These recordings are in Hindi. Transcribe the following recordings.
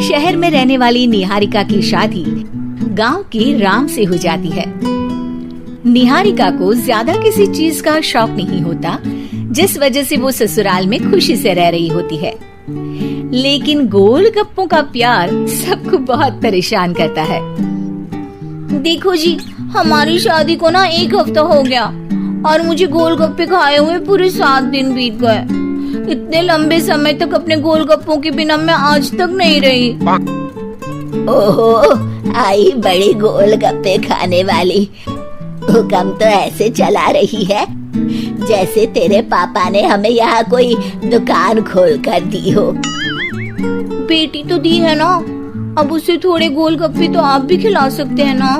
शहर में रहने वाली निहारिका की शादी गांव के राम से हो जाती है। निहारिका को ज्यादा किसी चीज का शौक नहीं होता, जिस वजह से वो ससुराल में खुशी से रह रही होती है। लेकिन गोलगप्पों का प्यार सबको बहुत परेशान करता है। देखो जी, हमारी शादी को ना 1 हफ्ता हो गया और मुझे गोलगप्पे खाए हुए पूरे 7 दिन बीत गए। इतने लंबे समय तक अपने गोलगप्पों के बिना मैं आज तक नहीं रही। ओहो, आई बड़ी गोलगप्पे खाने वाली। हुक्म तो ऐसे चला रही है जैसे तेरे पापा ने हमें यहाँ कोई दुकान खोल कर दी हो। बेटी तो दी है ना, अब उसे थोड़े गोलगप्पे तो आप भी खिला सकते हैं ना।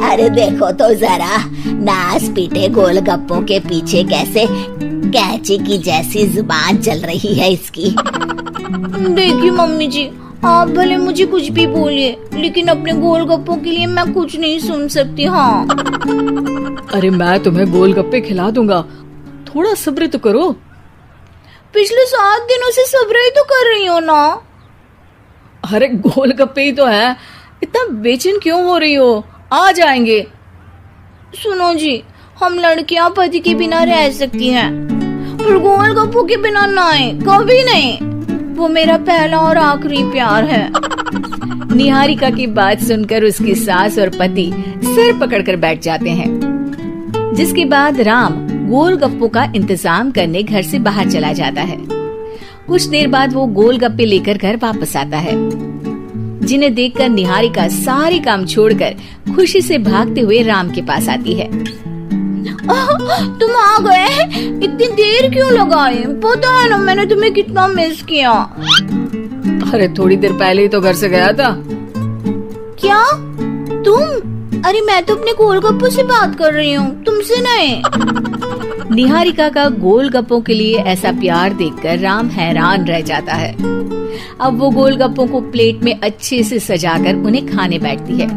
अरे देखो तो जरा, नास पीटे गोलगप्पों के पीछे कैसे कैंची की जैसी जुबान चल रही है इसकी। देखिए मम्मी जी, आप भले मुझे कुछ भी बोलिए, लेकिन अपने गोलगप्पों के लिए मैं कुछ नहीं सुन सकती। हाँ, अरे मैं तुम्हें गोलगप्पे खिला दूंगा, थोड़ा सब्र तो करो। पिछले 7 दिनों से सब्र ही तो कर रही हो ना। अरे गोलगप्पे ही तो है, इतना बेचैन क्यों हो रही हो? आ जाएंगे। सुनो जी, हम लड़कियां पति के बिना रह सकती हैं, पर गोलगप्पों के बिना नहीं, कभी नहीं। वो मेरा पहला और आखिरी प्यार है। निहारिका की बात सुनकर उसकी सास और पति सिर पकड़कर बैठ जाते हैं। जिसके बाद राम गोलगप्पों का इंतजाम करने घर से बाहर चला जाता है। कुछ देर बाद वो गोलगप्पे लेकर घर वापस आता है, जिन्हें देखकर निहारिका सारे काम छोड़कर खुशी से भागते हुए राम के पास आती है। तुम आ गए? इतनी देर क्यों लगाई? पता है ना मैंने तुम्हें कितना मिस किया। अरे थोड़ी देर पहले ही तो घर से गया था। क्या तुम? अरे मैं तो अपने गोलगप्पों से बात कर रही हूँ, तुमसे नहीं। निहारिका का गोलगप्पों के लिए ऐसा प्यार देखकर राम हैरान रह जाता है। अब वो गोलगप्पों को प्लेट में अच्छे से सजाकर उन्हें खाने बैठती है,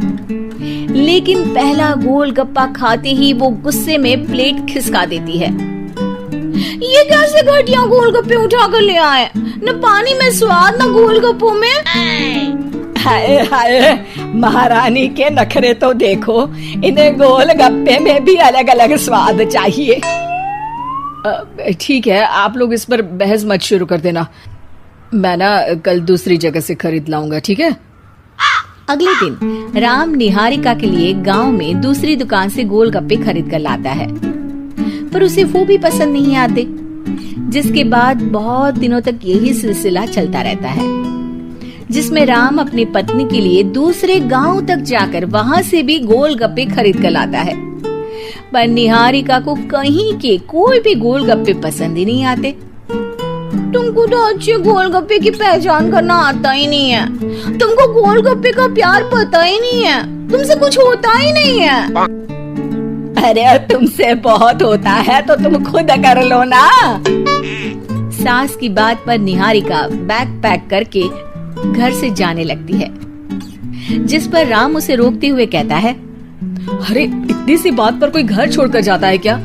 लेकिन पहला गोलगप्पा खाते ही वो गुस्से में प्लेट खिसका देती है। ये कैसे घटिया गोलगप्पे उठा कर ले आए? न पानी में स्वाद, न गोलगप्पों में। हाय हाय, महारानी के नखरे तो देखो, इन्हें गोलगप्पे में भी अलग अलग स्वाद चाहिए। ठीक है, आप लोग इस पर बहस मत शुरू कर देना, मैं ना कल दूसरी जगह से खरीद लाऊंगा, ठीक है? अगले दिन राम निहारिका के लिए गांव में दूसरी दुकान से गोलगप्पे खरीद कर लाता है, पर उसे वो भी पसंद नहीं आते। जिसके बाद बहुत दिनों तक यही सिलसिला चलता रहता है, जिसमें राम अपनी पत्नी के लिए दूसरे गांव तक जाकर वहां से भी गोलगप्पे खरीद कर लाता है। पर निहारिका को कहीं के कोई भी गोलगप्पे पसंद ही नहीं आते। तुमको तो अच्छे गोलगप्पे की पहचान करना आता ही नहीं है। तुमको गोलगप्पे का प्यार पता ही नहीं है, तुमसे कुछ होता ही नहीं है। अरे तुमसे बहुत होता है तो तुम खुद कर लो ना। सास की बात पर निहारिका बैग पैक करके घर से जाने लगती है, जिस पर राम उसे रोकते हुए कहता है, अरे इतनी सी बात पर कोई घर छोड़कर जाता है क्या?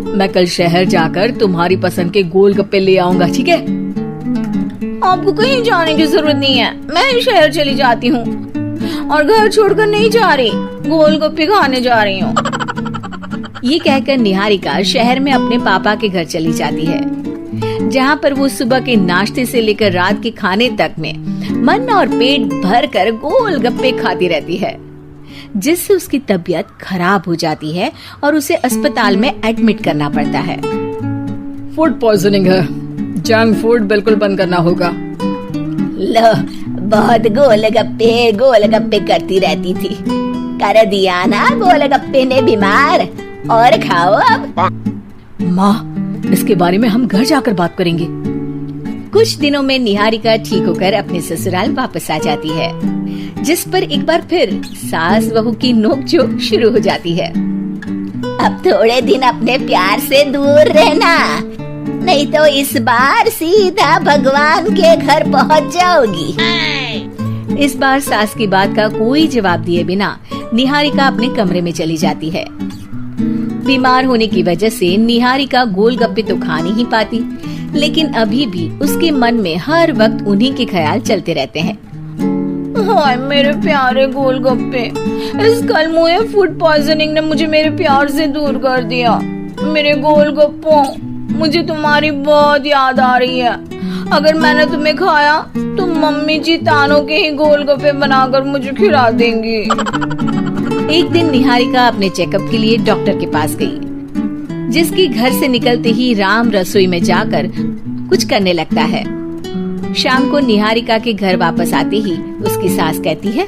मैं कल शहर जाकर तुम्हारी पसंद के गोलगप्पे ले आऊंगा, ठीक है? आपको कहीं जाने की जरूरत नहीं है, मैं ही शहर चली जाती हूँ और घर छोड़कर नहीं जा रही, गोलगप्पे खाने जा रही हूँ। ये कहकर निहारिका शहर में अपने पापा के घर चली जाती है, जहाँ पर वो सुबह के नाश्ते से लेकर रात के खाने तक में मन और पेट भर कर गोलगप्पे खाती रहती है, जिससे उसकी तबीयत खराब हो जाती है और उसे अस्पताल में एडमिट करना पड़ता है। फूड पॉइजनिंग है, जंक फूड बिल्कुल बंद करना होगा। लो, बहुत गोलगप्पे गोलगप्पे करती रहती थी, कर दिया ना गोलगप्पे ने बीमार। और खाओ अब। माँ, इसके बारे में हम घर जाकर बात करेंगे। कुछ दिनों में निहारिका ठीक होकर अपने ससुराल वापस आ जाती है, जिस पर एक बार फिर सास बहू की नोकझोंक शुरू हो जाती है। अब थोड़े दिन अपने प्यार से दूर रहना, नहीं तो इस बार सीधा भगवान के घर पहुंच जाओगी। इस बार सास की बात का कोई जवाब दिए बिना निहारिका अपने कमरे में चली जाती है। बीमार होने की वजह से निहारिका गोलगप्पे तो खा नहीं पाती, लेकिन अभी भी उसके मन में हर वक्त उन्हीं के ख्याल चलते रहते हैं। हाय मेरे प्यारे गोलगप्पे, इस कल मुझे फूड पॉइजनिंग ने मुझे मेरे प्यार से दूर कर दिया। मेरे गोलगप्पों, मुझे तुम्हारी बहुत याद आ रही है। अगर मैंने तुम्हें खाया तो मम्मी जी तानों के ही गोलगप्पे बनाकर मुझे खिला देंगी। एक दिन निहारिका अपने चेकअप के लिए डॉक्टर के पास गई, जिसकी घर से निकलते ही राम रसोई में जाकर कुछ करने लगता है। शाम को निहारिका के घर वापस आते ही उसकी सास कहती है,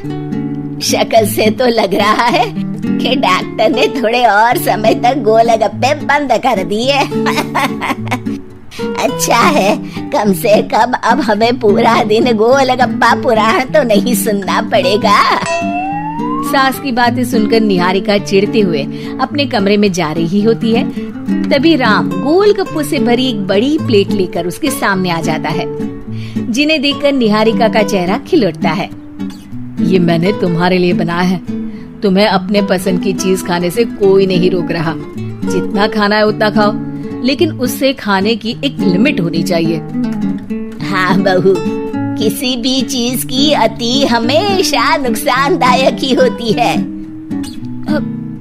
शक्ल से तो लग रहा है कि डॉक्टर ने थोड़े और समय तक गोलगप्पे बंद कर दिए। अच्छा है, कम से कम अब हमें पूरा दिन गोलगप्पा पुराण तो नहीं सुनना पड़ेगा। सास की बातें सुनकर निहारिका चिढ़ते हुए अपने कमरे में जा रही होती है। तभी राम गोलगप्पों से भरी एक बड़ी प्लेट लेकर उसके सामने आ जाता है, जिन्हें देखकर निहारिका का चेहरा खिल उठता है। ये मैंने तुम्हारे लिए बनाया है। तुम्हें अपने पसंद की चीज खाने से कोई नहीं रोक रहा। जितना खाना है उतना खाओ, लेकिन उससे खाने की एक लिमिट होनी चाहिए। हाँ बहू, किसी भी चीज की अति हमेशा नुकसानदायक ही होती है।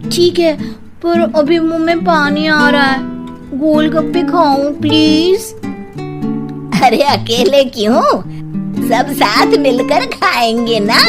ठीक है, पर अभी मुंह में पानी आ रहा है। गोलगप्पे खाऊं प्लीज? अरे अकेले क्यों, सब साथ मिलकर खाएंगे ना।